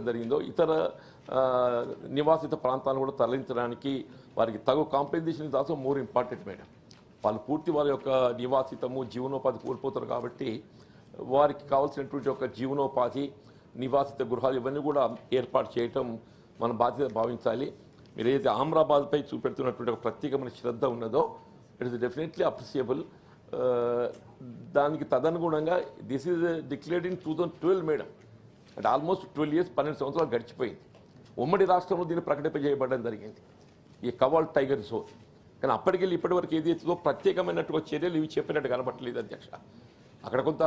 జరిగిందో ఇతర నివాసిత ప్రాంతాలను కూడా తరలించడానికి వారికి తగు compensation is also more important madam. వాళ్ళు పూర్తి వారి యొక్క నివాసితము జీవనోపాధి కోల్పోతారు కాబట్టి వారికి కావాల్సినటువంటి ఒక జీవనోపాధి నివాసిత గృహాలు ఇవన్నీ కూడా ఏర్పాటు చేయటం మన బాధ్యత భావించాలి. మీరు ఏదైతే ఆమ్రాబాద్పై చూపెడుతున్నటువంటి ఒక ప్రత్యేకమైన శ్రద్ధ ఉన్నదో ఇట్ ఇస్ డెఫినెట్లీ అప్రిసియబుల్. దానికి తదనుగుణంగా this is declared in 2012 madam. అంటే ఆల్మోస్ట్ 12 years 12 సంవత్సరాలు గడిచిపోయింది. ఉమ్మడి రాష్ట్రంలో దీన్ని ప్రకటింపజేయబడడం జరిగింది ఈ కవాల్ టైగర్ జోన్. కానీ అప్పటికెళ్ళి ఇప్పటి వరకు ఏదైతుందో ప్రత్యేకమైనటువంటి చర్యలు ఇవి చెప్పినట్టు కనబట్టలేదు అధ్యక్ష. అక్కడ కొంత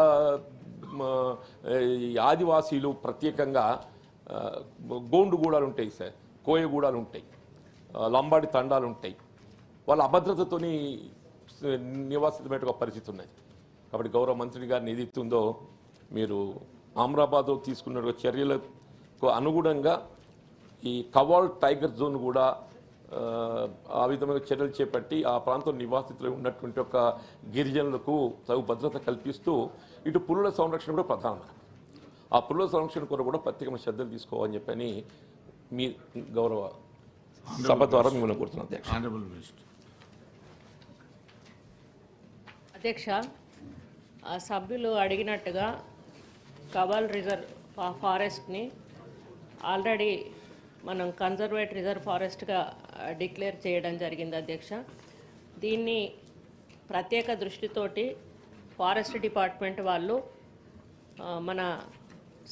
ఆదివాసీలు ప్రత్యేకంగా గోండుగూడాలు ఉంటాయి సార్, కోయగూడాలు ఉంటాయి, లంబాడి తండాలు ఉంటాయి. వాళ్ళ అభద్రతతోని నివాసితమైన పరిస్థితి ఉన్నది. కాబట్టి గౌరవ మంత్రి గారిని ఏదైతుందో మీరు అమరాబాద్లో తీసుకున్న చర్యలకు అనుగుణంగా ఈ కవాల్ టైగర్ జోన్ కూడా ఆ విధమైన చర్యలు చేపట్టి ఆ ప్రాంతం నివాసితులు ఉన్నటువంటి ఒక గిరిజనులకు తగు భద్రత కల్పిస్తూ ఇటు పులుల సంరక్షణ కూడా ప్రధానమైన ఆ పులుల సంరక్షణ కొరకు కూడా ప్రత్యేకమైన శ్రద్ధలు తీసుకోవాలని చెప్పని మీ గౌరవ సభ ద్వారా మిమ్మల్ని కోరుతున్నాను అధ్యక్ష. సభ్యులు అడిగినట్టుగా కవాల్ రిజర్వ్ ఫారెస్ట్ని ఆల్రెడీ మనం కన్జర్వేట్ రిజర్వ్ ఫారెస్ట్గా డిక్లేర్ చేయడం జరిగింది అధ్యక్ష. దీన్ని ప్రత్యేక దృష్టితోటి ఫారెస్ట్ డిపార్ట్మెంట్ వాళ్ళు మన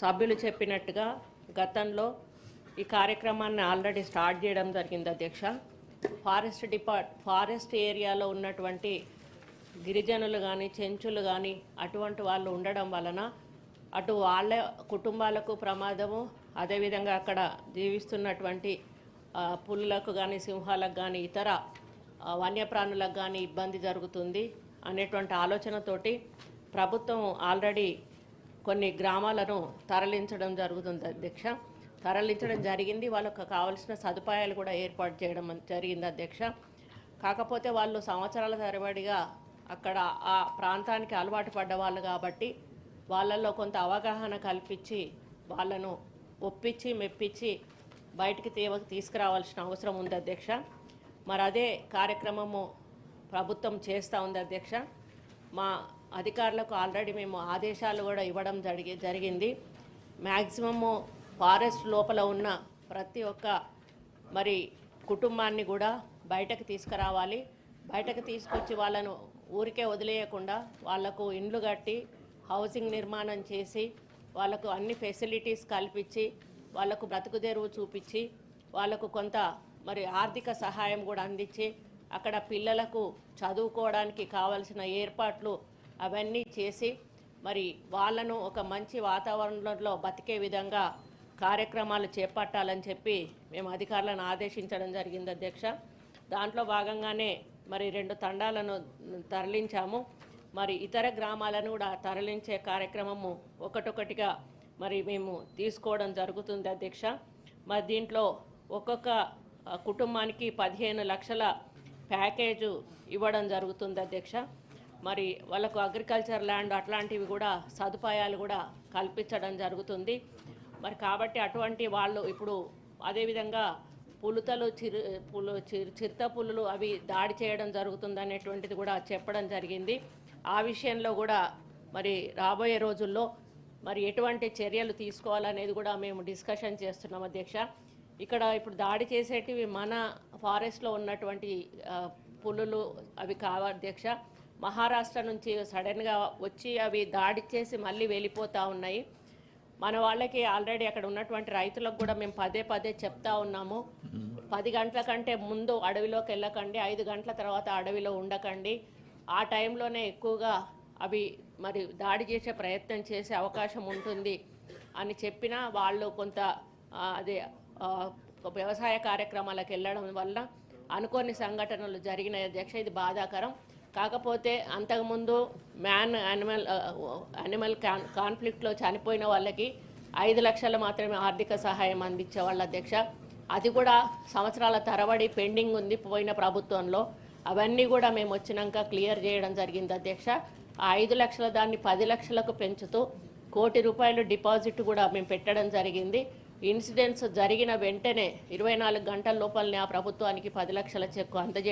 సభ్యులు చెప్పినట్టుగా గతంలో ఈ కార్యక్రమాన్ని ఆల్రెడీ స్టార్ట్ చేయడం జరిగింది అధ్యక్ష. ఫారెస్ట్ ఏరియాలో ఉన్నటువంటి గిరిజనులు కానీ చెంచులు కానీ అటువంటి వాళ్ళు ఉండడం వలన అటు వాళ్ళ కుటుంబాలకు ప్రమాదము, అదేవిధంగా అక్కడ జీవిస్తున్నటువంటి పులులకు కానీ సింహాలకు కానీ ఇతర వన్యప్రాణులకు కానీ ఇబ్బంది జరుగుతుంది అనేటువంటి ఆలోచనతోటి ప్రభుత్వం ఆల్రెడీ కొన్ని గ్రామాలను తరలించడం జరుగుతుంది అధ్యక్ష. తరలించడం జరిగింది. వాళ్ళకు కావాల్సిన సదుపాయాలు కూడా ఏర్పాటు చేయడం జరిగింది అధ్యక్ష. కాకపోతే వాళ్ళు సంవత్సరాల తరబడిగా అక్కడ ఆ ప్రాంతానికి అలవాటు పడ్డ వాళ్ళు కాబట్టి వాళ్ళల్లో కొంత అవగాహన కల్పించి వాళ్ళను ఒప్పించి మెప్పించి బయటికి తీసుకురావాల్సిన అవసరం ఉంది అధ్యక్ష. మరి అదే కార్యక్రమము ప్రభుత్వం చేస్తూ ఉంది అధ్యక్ష. మా అధికారులకు ఆల్రెడీ మేము ఆదేశాలు కూడా ఇవ్వడం జరిగింది. మ్యాక్సిమము ఫారెస్ట్ లోపల ఉన్న ప్రతి ఒక్క మరి కుటుంబాన్ని కూడా బయటకు తీసుకురావాలి. బయటకు తీసుకొచ్చి వాళ్ళను ఊరికే వదిలేయకుండా వాళ్లకు ఇండ్లు కట్టి హౌసింగ్ నిర్మాణం చేసి వాళ్ళకు అన్ని ఫెసిలిటీస్ కల్పించి వాళ్ళకు బ్రతుకుదెరువు చూపించి వాళ్ళకు కొంత మరి ఆర్థిక సహాయం కూడా అందించి అక్కడ పిల్లలకు చదువుకోవడానికి కావలసిన ఏర్పాట్లు అవన్నీ చేసి మరి వాళ్ళను ఒక మంచి వాతావరణంలో బతికే విధంగా కార్యక్రమాలు చేపట్టాలని చెప్పి మేము అధికారులను ఆదేశించడం జరిగింది అధ్యక్ష. దాంట్లో భాగంగానే మరి 2 తండాలను తరలించాము. మరి ఇతర గ్రామాలను కూడా తరలించే కార్యక్రమము ఒకటొకటిగా మరి మేము తీసుకోవడం జరుగుతుంది అధ్యక్ష. మరి దీంట్లో ఒక్కొక్క కుటుంబానికి 15 లక్షల ప్యాకేజు ఇవ్వడం జరుగుతుంది అధ్యక్ష. మరి వాళ్ళకు అగ్రికల్చర్ ల్యాండ్ అట్లాంటివి కూడా సదుపాయాలు కూడా కల్పించడం జరుగుతుంది. మరి కాబట్టి అటువంటి వాళ్ళు ఇప్పుడు అదేవిధంగా పులుతలు చిరుత పులులు అవి దాడి చేయడం జరుగుతుంది అనేటువంటిది కూడా చెప్పడం జరిగింది. ఆ విషయంలో కూడా మరి రాబోయే రోజుల్లో మరి ఎటువంటి చర్యలు తీసుకోవాలనేది కూడా మేము డిస్కషన్ చేస్తున్నాం అధ్యక్ష. ఇక్కడ ఇప్పుడు దాడి చేసేటివి మన ఫారెస్ట్లో ఉన్నటువంటి పులులు అవి కావు అధ్యక్ష. మహారాష్ట్ర నుంచి సడన్గా వచ్చి అవి దాడి చేసి మళ్ళీ వెళ్ళిపోతూ ఉన్నాయి. మన వాళ్ళకి ఆల్రెడీ అక్కడ ఉన్నటువంటి రైతులకు కూడా మేము పదే చెప్తా ఉన్నాము, 10 గంటల కంటే ముందు అడవిలోకి వెళ్ళకండి, 5 గంటల తర్వాత అడవిలో ఉండకండి. ఆ టైంలోనే ఎక్కువగా అవి మరి దాడి చేసే ప్రయత్నం చేసే అవకాశం ఉంటుంది అని చెప్పినా వాళ్ళు కొంత అదే వ్యవసాయ కార్యక్రమాలకు వెళ్ళడం వల్ల అనుకోని సంఘటనలు జరిగినాయి అధ్యక్ష. ఇది బాధాకరం. కాకపోతే అంతకుముందు యానిమల్ కాన్ఫ్లిక్ట్లో చనిపోయిన వాళ్ళకి 5 లక్షలు మాత్రమే ఆర్థిక సహాయం అందించేవాళ్ళు అధ్యక్ష. అది కూడా సంవత్సరాల తరబడి పెండింగ్ ఉంది పోయిన ప్రభుత్వంలో. అవన్నీ కూడా మేము వచ్చినాక క్లియర్ చేయడం జరిగింది అధ్యక్ష. ఆ 5 లక్షల దాన్ని 10 లక్షలకు పెంచుతూ ₹1 కోటి డిపాజిట్ కూడా మేము పెట్టడం జరిగింది. ఇన్సిడెంట్స్ జరిగిన వెంటనే 24 గంటల లోపలనే ఆ ప్రభుత్వానికి 10 లక్షల చెక్కు అందజేయడం